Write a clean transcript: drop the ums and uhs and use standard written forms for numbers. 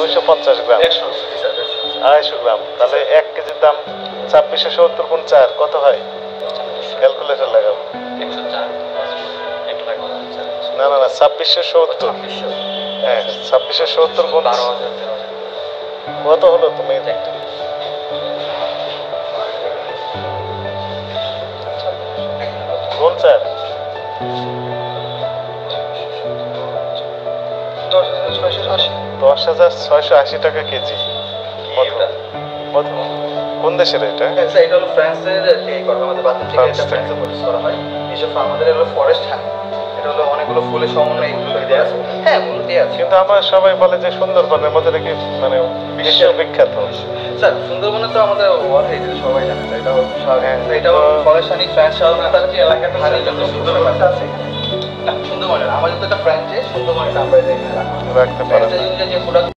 250 গ্রাম, 250 গ্রাম, তাহলে 1 কেজির দাম 2670 গুণ 4 কত হয়? ক্যালকুলেটর লাগাবো। না না না, 2670। হ্যাঁ, 2670 গুণ কত হলো? তুমি গুণ 4, 10,680 টাকা কেজি। কোন দেশের এটা? এটা হলো ফ্রান্সের এই আমাদের বাথরুম থেকে এটা ফ্রান্সে প্রডিউস করা হয়। এসব আমাদের হলো ফরেস্ট হানি। এটা হলো অনেকগুলো ফুলের সমন্বয়ে এগুলো দেয়া আছে। হ্যাঁ, মূল দেয়া আছে। কিন্তু আমরা সবাই বলে যে সুন্দরবনের মধ্যে নাকি মানে বিশ্ববিখ্যাত। স্যার, সুন্দরবনে তো আমাদের ওয়ার্ল্ড হেরিটেজ সবাই জানে। এটা হলো এটাও ফরেস্ট হানি, ফ্রান্স সাধারণত কি এলাকাতে হানি যত সুন্দরবন আছে। না, সুন্দরবনের আমাদের তো একটা ফ্রাঞ্চাইজ, সুন্দরবনটা আমরা এখানে রাখতে পারি। যে প্রোডাক্ট